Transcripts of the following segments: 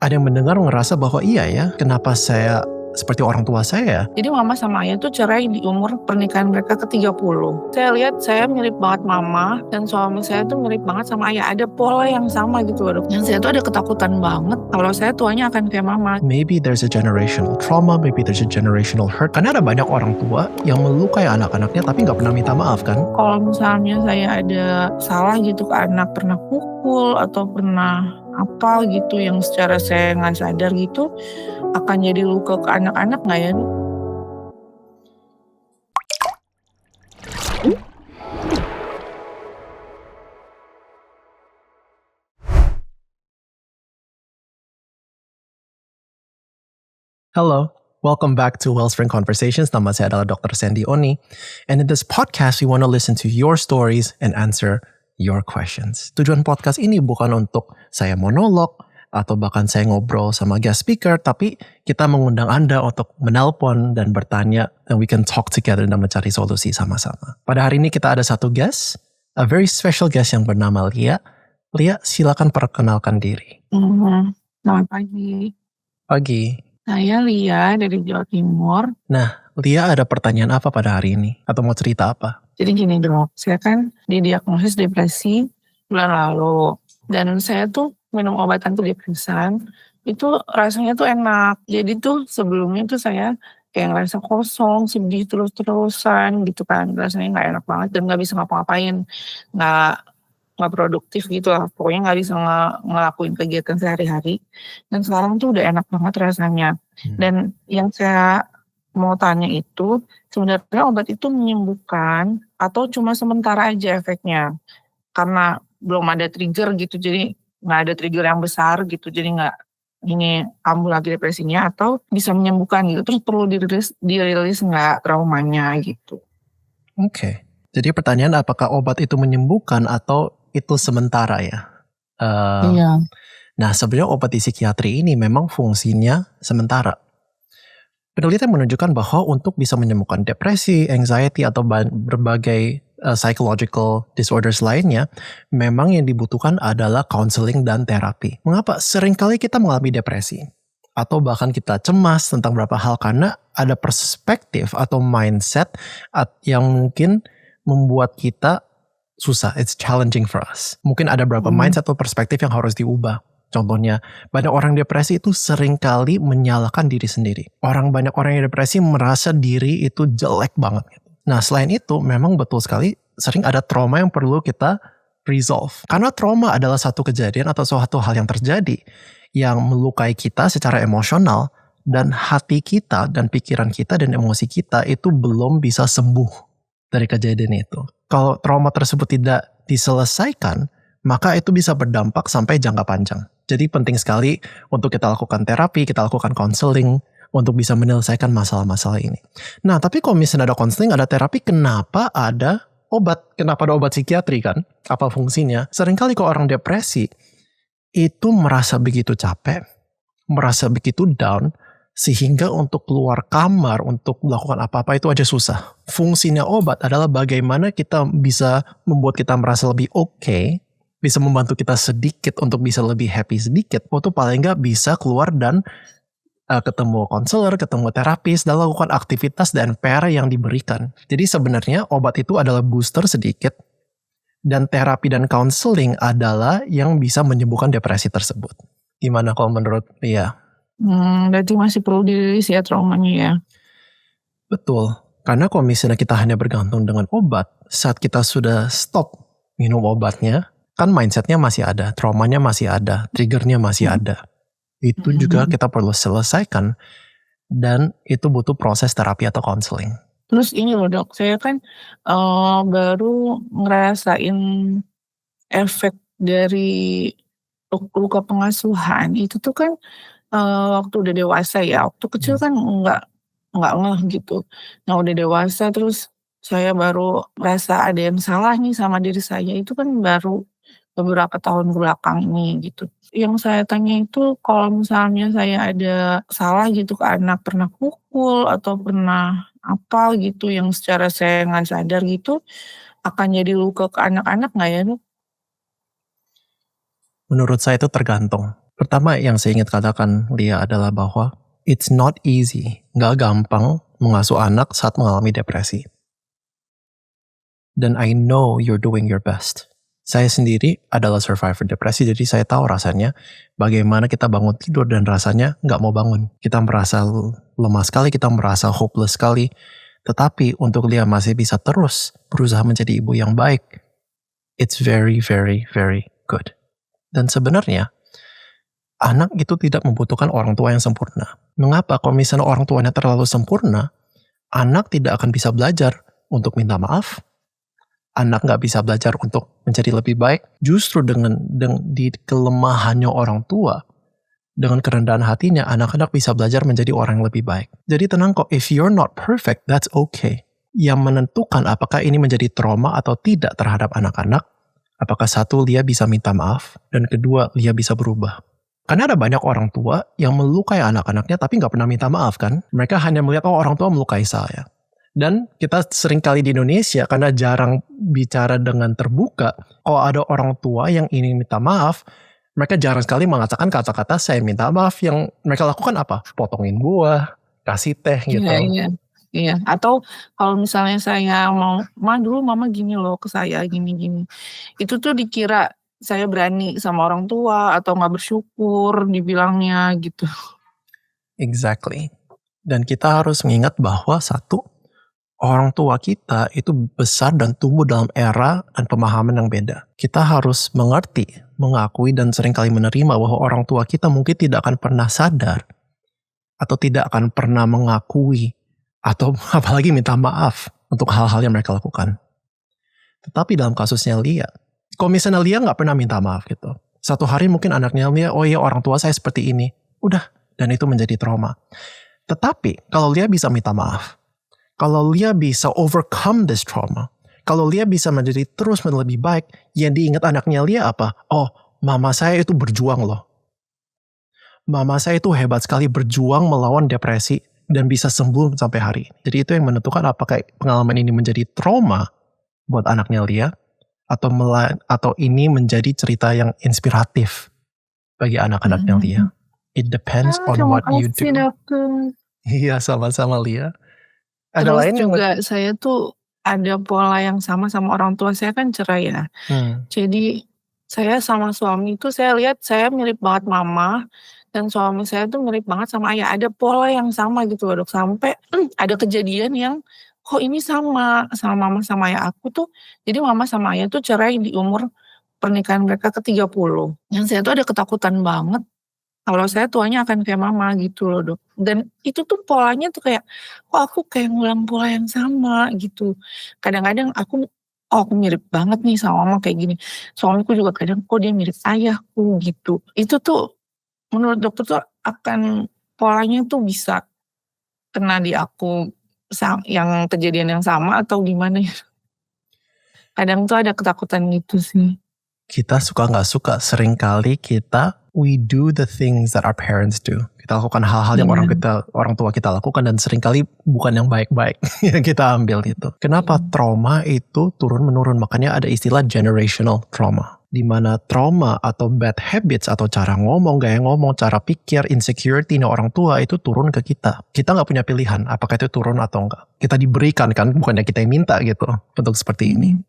ada yang mendengar ngerasa bahwa iya ya, kenapa saya seperti orang tua saya? Jadi mama sama ayah tuh cerai di umur pernikahan mereka ke-30. Saya lihat saya mirip banget mama dan suami saya tuh mirip banget sama ayah. Ada pola yang sama gitu loh. Yang saya tuh ada ketakutan banget kalau saya tuanya akan kayak mama. Maybe there's a generational trauma, maybe there's a generational hurt. Karena ada banyak orang tua yang melukai anak-anaknya tapi nggak pernah minta maaf kan? Kalau misalnya saya ada salah gitu ke anak, pernah pukul atau pernah apa gitu yang secara saya nggak sadar gitu, akan jadi luka ke anak-anak nggak ya? Hello, welcome back to Wellspring Conversations. Nama saya adalah Dr. Sandy Oni. And in this podcast, we want to listen to your stories and answer your questions. Tujuan podcast ini bukan untuk saya monolog atau bahkan saya ngobrol sama guest speaker, tapi kita mengundang Anda untuk menelpon dan bertanya, and we can talk together dan mencari solusi sama-sama. Pada hari ini kita ada satu guest, a very special guest yang bernama Lia. Lia, silakan perkenalkan diri. Selamat pagi. Pagi. Saya Lia dari Jawa Timur. Nah, Lia ada pertanyaan apa pada hari ini? Atau mau cerita apa? Jadi gini dok, saya kan didiagnosis depresi bulan lalu. Dan saya tuh minum obat antidepresan, itu rasanya tuh enak. Jadi tuh sebelumnya tuh saya kayak ngerasa kosong, sedih terus-terusan gitu kan. Rasanya nggak enak banget dan nggak bisa ngapa-ngapain. Nggak produktif gitu lah. Pokoknya nggak bisa ngelakuin kegiatan sehari-hari. Dan sekarang tuh udah enak banget rasanya. Dan yang saya mau tanya itu, sebenarnya obat itu menyembuhkan atau cuma sementara aja efeknya? Karena belum ada trigger gitu, jadi nggak ada trigger yang besar gitu, jadi nggak ini kambuh lagi depresinya atau bisa menyembuhkan gitu. Terus perlu dirilis nggak traumanya gitu. Oke. Jadi pertanyaan apakah obat itu menyembuhkan atau itu sementara ya? Iya. Nah, sebenarnya obat di psikiatri ini memang fungsinya sementara. Penelitian menunjukkan bahwa untuk bisa menyembuhkan depresi, anxiety, atau berbagai psychological disorders lainnya, memang yang dibutuhkan adalah counseling dan terapi. Mengapa? Seringkali kita mengalami depresi, atau bahkan kita cemas tentang beberapa hal karena ada perspektif atau mindset yang mungkin membuat kita susah. It's challenging for us. Mungkin ada beberapa mindset atau perspektif yang harus diubah. Contohnya, banyak orang depresi itu seringkali menyalahkan diri sendiri. Banyak orang yang depresi merasa diri itu jelek banget. Nah, selain itu, memang betul sekali sering ada trauma yang perlu kita resolve. Karena trauma adalah satu kejadian atau suatu hal yang terjadi yang melukai kita secara emosional dan hati kita dan pikiran kita dan emosi kita itu belum bisa sembuh dari kejadian itu. Kalau trauma tersebut tidak diselesaikan, maka itu bisa berdampak sampai jangka panjang. Jadi penting sekali untuk kita lakukan terapi, kita lakukan counseling untuk bisa menyelesaikan masalah-masalah ini. Nah, tapi kalau misalnya ada counseling, ada terapi, kenapa ada obat? Kenapa ada obat psikiatri kan? Apa fungsinya? Seringkali kalau orang depresi, itu merasa begitu capek, merasa begitu down, sehingga untuk keluar kamar, untuk melakukan apa-apa itu aja susah. Fungsinya obat adalah bagaimana kita bisa membuat kita merasa lebih oke, bisa membantu kita sedikit untuk bisa lebih happy sedikit, atau paling nggak bisa keluar dan ketemu konselor, ketemu terapis, dan lakukan aktivitas dan PR yang diberikan. Jadi sebenarnya obat itu adalah booster sedikit, dan terapi dan counseling adalah yang bisa menyembuhkan depresi tersebut. Gimana kalau menurut Lia? Berarti masih perlu dirilis ya traumanya ya? Betul, karena kalau misalnya kita hanya bergantung dengan obat, saat kita sudah stop minum obatnya, kan mindsetnya masih ada, traumanya masih ada, triggernya masih ada. Itu juga kita perlu selesaikan, dan itu butuh proses terapi atau counseling. Terus ini loh dok, saya kan baru ngerasain efek dari luka pengasuhan itu tuh kan waktu udah dewasa ya. Waktu kecil kan nggak ngeh gitu. Nah udah dewasa terus saya baru merasa ada yang salah nih sama diri saya itu kan baru beberapa tahun belakang ini gitu. Yang saya tanya itu kalau misalnya saya ada salah gitu ke anak, pernah pukul atau pernah apa gitu yang secara saya nggak sadar gitu, akan jadi luka ke anak-anak nggak ya dok? Menurut saya itu tergantung. Pertama yang saya ingin katakan, Lia, adalah bahwa it's not easy, nggak gampang mengasuh anak saat mengalami depresi. Dan I know you're doing your best. Saya sendiri adalah survivor depresi, jadi saya tahu rasanya bagaimana kita bangun tidur dan rasanya nggak mau bangun. Kita merasa lemah sekali, kita merasa hopeless sekali. Tetapi untuk Lia masih bisa terus berusaha menjadi ibu yang baik, it's very, very, very good. Dan sebenarnya, anak itu tidak membutuhkan orang tua yang sempurna. Mengapa? Kalau misalnya orang tuanya terlalu sempurna, anak tidak akan bisa belajar untuk minta maaf. Anak nggak bisa belajar untuk menjadi lebih baik. Justru dengan di kelemahannya orang tua, dengan kerendahan hatinya, anak-anak bisa belajar menjadi orang yang lebih baik. Jadi tenang kok, if you're not perfect, that's okay. Yang menentukan apakah ini menjadi trauma atau tidak terhadap anak-anak, apakah satu, Lia bisa minta maaf, dan kedua, Lia bisa berubah. Karena ada banyak orang tua yang melukai anak-anaknya tapi nggak pernah minta maaf kan. Mereka hanya melihat, oh orang tua melukai saya. Dan kita seringkali di Indonesia, karena jarang bicara dengan terbuka, kalau ada orang tua yang ingin minta maaf, mereka jarang sekali mengatakan kata-kata saya minta maaf. Yang mereka lakukan apa? Potongin buah, kasih teh gitu. Iya. Atau kalau misalnya saya mau, dulu mama gini loh ke saya, gini-gini. Itu tuh dikira saya berani sama orang tua atau nggak bersyukur dibilangnya gitu. Exactly. Dan kita harus mengingat bahwa satu, orang tua kita itu besar dan tumbuh dalam era dan pemahaman yang beda. Kita harus mengerti, mengakui, dan seringkali menerima bahwa orang tua kita mungkin tidak akan pernah sadar atau tidak akan pernah mengakui atau apalagi minta maaf untuk hal-hal yang mereka lakukan. Tetapi dalam kasusnya Lia, kalau misalnya Lia nggak pernah minta maaf gitu, satu hari mungkin anaknya Lia, oh iya orang tua saya seperti ini, udah, dan itu menjadi trauma. Tetapi kalau Lia bisa minta maaf, kalau Lia bisa overcome this trauma, kalau Lia bisa menjadi terus lebih baik, yang diingat anaknya Lia apa? Oh, mama saya itu berjuang loh. Mama saya itu hebat sekali berjuang melawan depresi dan bisa sembuh sampai hari ini. Jadi itu yang menentukan apakah pengalaman ini menjadi trauma buat anaknya Lia, atau ini menjadi cerita yang inspiratif bagi anak-anaknya Lia. It depends on what you do. Iya, sama-sama Lia. Ada Terus lain juga saya tuh ada pola yang sama orang tua saya kan cerai ya. Jadi saya sama suami itu saya lihat saya mirip banget mama dan suami saya tuh mirip banget sama ayah. Ada pola yang sama gitu loh Dok. Sampai ada kejadian yang kok ini sama mama sama ayah aku tuh. Jadi mama sama ayah tuh cerai di umur pernikahan mereka ke-30. Yang saya tuh ada ketakutan banget kalau saya tuanya akan kayak mama gitu loh Dok. Dan itu tuh polanya tuh kayak, kok aku kayak ngulang pola yang sama gitu. Kadang-kadang aku mirip banget nih sama mama kayak gini. Suamiku juga kadang, kok dia mirip ayahku gitu. Itu tuh menurut dokter tuh akan polanya tuh bisa kena di aku yang kejadian yang sama atau gimana ya. Kadang tuh ada ketakutan gitu sih. Kita suka nggak suka, seringkali we do the things that our parents do. Kita lakukan hal-hal yang orang tua kita lakukan dan seringkali bukan yang baik-baik yang kita ambil itu. Kenapa trauma itu turun-menurun? Makanya ada istilah generational trauma. Di mana trauma atau bad habits atau cara ngomong, gaya ngomong, cara pikir, insecurity orang tua itu turun ke kita. Kita nggak punya pilihan apakah itu turun atau enggak. Kita diberikan kan, bukannya kita yang minta gitu untuk seperti ini.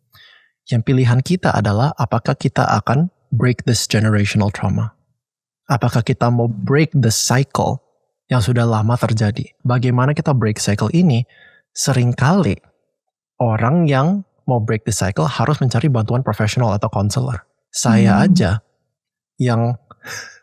Yang pilihan kita adalah apakah kita akan break this generational trauma. Apakah kita mau break the cycle yang sudah lama terjadi. Bagaimana kita break cycle ini? Seringkali orang yang mau break the cycle harus mencari bantuan profesional atau counselor. Saya aja yang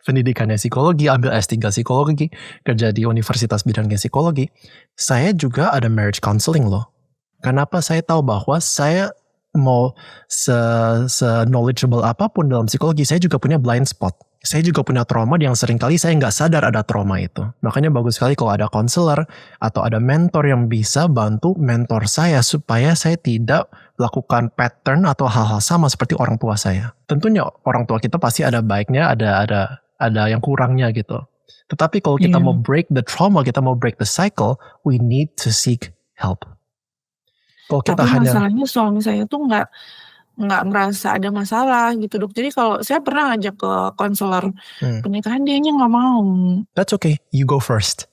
pendidikannya psikologi, ambil S3 psikologi, kerja di universitas bidangnya psikologi, saya juga ada marriage counseling loh. Kenapa saya tahu bahwa saya mau se-knowledgeable apapun dalam psikologi, saya juga punya blind spot. Saya juga punya trauma yang seringkali saya nggak sadar ada trauma itu. Makanya bagus sekali kalau ada counselor atau ada mentor yang bisa bantu mentor saya supaya saya tidak melakukan pattern atau hal-hal sama seperti orang tua saya. Tentunya orang tua kita pasti ada baiknya, ada yang kurangnya gitu. Tetapi kalau kita mau break the trauma, kita mau break the cycle, we need to seek help. Kalau kita tapi masalahnya suami saya tuh nggak merasa ada masalah gitu Dok. Jadi kalau saya pernah ngajak ke konselor pernikahan, dianya nggak mau. That's okay, you go first.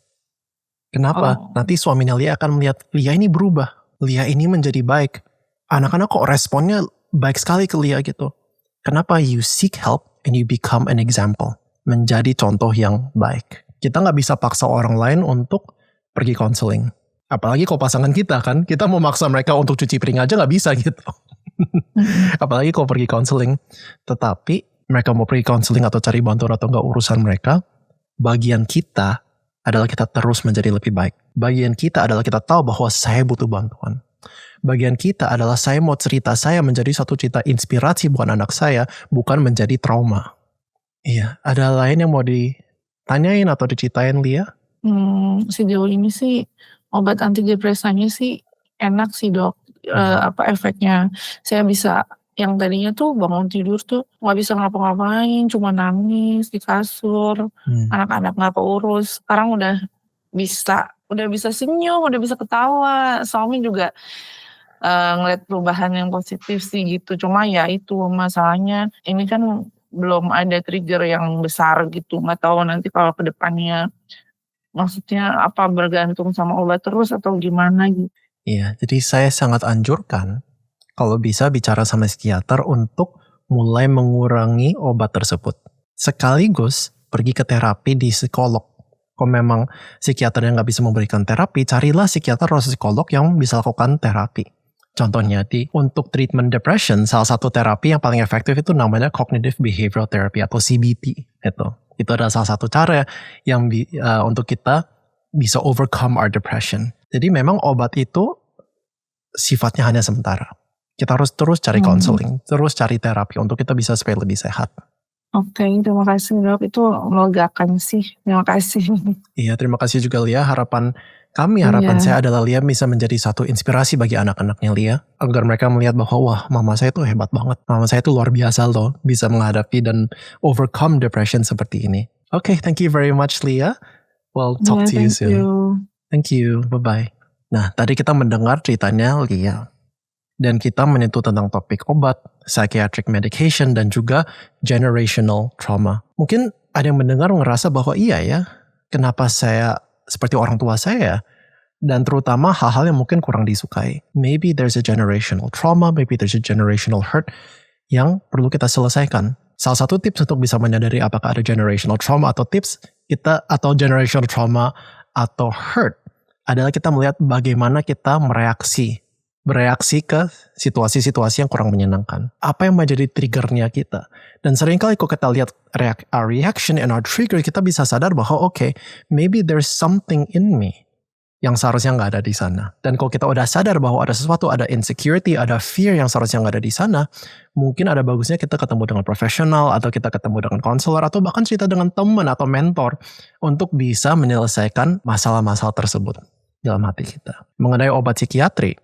Kenapa? Oh. Nanti suaminya Lia akan melihat Lia ini berubah. Lia ini menjadi baik. Anak-anak kok responnya baik sekali ke Lia gitu. Kenapa? You seek help and you become an example. Menjadi contoh yang baik. Kita nggak bisa paksa orang lain untuk pergi counseling. Apalagi kalau pasangan kita kan, kita mau maksa mereka untuk cuci piring aja nggak bisa gitu. Apalagi kalau pergi counseling. Tetapi mereka mau pergi counseling atau cari bantuan atau nggak urusan mereka, bagian kita adalah kita terus menjadi lebih baik. Bagian kita adalah kita tahu bahwa saya butuh bantuan. Bagian kita adalah saya mau cerita saya menjadi satu cerita inspirasi buat anak saya, bukan menjadi trauma. Iya, ada lain yang mau ditanyain atau diceritain, Lia? Sejauh ini sih obat antidepresannya sih enak sih Dok. Efeknya saya bisa, yang tadinya tuh bangun tidur tuh nggak bisa ngapa-ngapain, cuma nangis di kasur, anak-anak nggak keurus. Sekarang udah bisa senyum, udah bisa ketawa. Suami juga ngeliat perubahan yang positif sih gitu. Cuma ya itu masalahnya, ini kan belum ada trigger yang besar gitu. Nggak tahu nanti kalau ke depannya maksudnya apa bergantung sama obat terus atau gimana gitu. Iya, jadi saya sangat anjurkan kalau bisa bicara sama psikiater untuk mulai mengurangi obat tersebut. Sekaligus pergi ke terapi di psikolog. Kalau memang psikiater yang nggak bisa memberikan terapi, carilah psikiater atau psikolog yang bisa lakukan terapi. Contohnya untuk treatment depression, salah satu terapi yang paling efektif itu namanya Cognitive Behavioral Therapy atau CBT. Itu adalah salah satu cara yang untuk kita bisa overcome our depression. Jadi memang obat itu sifatnya hanya sementara. Kita harus terus cari counseling, terus cari terapi untuk kita bisa supaya lebih sehat. Oke, terima kasih Dok. Itu melegakan sih. Terima kasih. Iya, terima kasih juga Lia. Harapan saya adalah Lia bisa menjadi satu inspirasi bagi anak-anaknya Lia. Agar mereka melihat bahwa wah, mama saya tuh hebat banget. Mama saya tuh luar biasa loh. Bisa menghadapi dan overcome depression seperti ini. Okay, thank you very much Lia. We'll talk to you soon. Thank you. Bye-bye. Nah, tadi kita mendengar ceritanya Lia. Dan kita menyentuh tentang topik obat, psychiatric medication, dan juga generational trauma. Mungkin ada yang mendengar ngerasa bahwa iya ya, kenapa saya seperti orang tua saya? Dan terutama hal-hal yang mungkin kurang disukai. Maybe there's a generational trauma, maybe there's a generational hurt yang perlu kita selesaikan. Salah satu tips untuk bisa menyadari apakah ada generational trauma atau generational trauma atau hurt adalah kita melihat bagaimana kita bereaksi ke situasi-situasi yang kurang menyenangkan. Apa yang menjadi triggernya kita. Dan seringkali kalau kita lihat our reaction and our trigger, kita bisa sadar bahwa maybe there's something in me yang seharusnya nggak ada di sana. Dan kalau kita udah sadar bahwa ada sesuatu, ada insecurity, ada fear yang seharusnya nggak ada di sana, mungkin ada bagusnya kita ketemu dengan profesional, atau kita ketemu dengan konselor, atau bahkan cerita dengan teman atau mentor untuk bisa menyelesaikan masalah-masalah tersebut dalam hati kita. Mengenai obat psikiatri,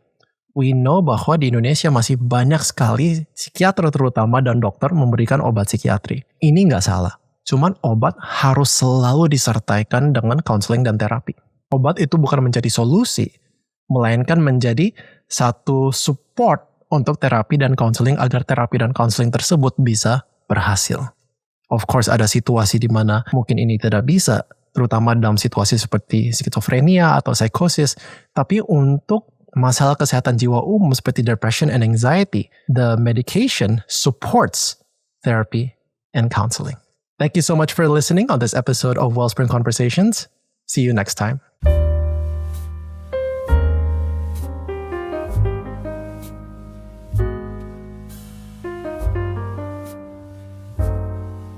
we know bahwa di Indonesia masih banyak sekali psikiater terutama dan dokter memberikan obat psikiatri. Ini nggak salah. Cuman obat harus selalu disertaikan dengan counseling dan terapi. Obat itu bukan menjadi solusi, melainkan menjadi satu support untuk terapi dan counseling agar terapi dan counseling tersebut bisa berhasil. Of course ada situasi di mana mungkin ini tidak bisa, terutama dalam situasi seperti skizofrenia atau psikosis, tapi untuk masalah kesehatan jiwa umum seperti depression and anxiety, the medication supports therapy and counseling. Thank you so much for listening on this episode of Wellspring Conversations. See you next time.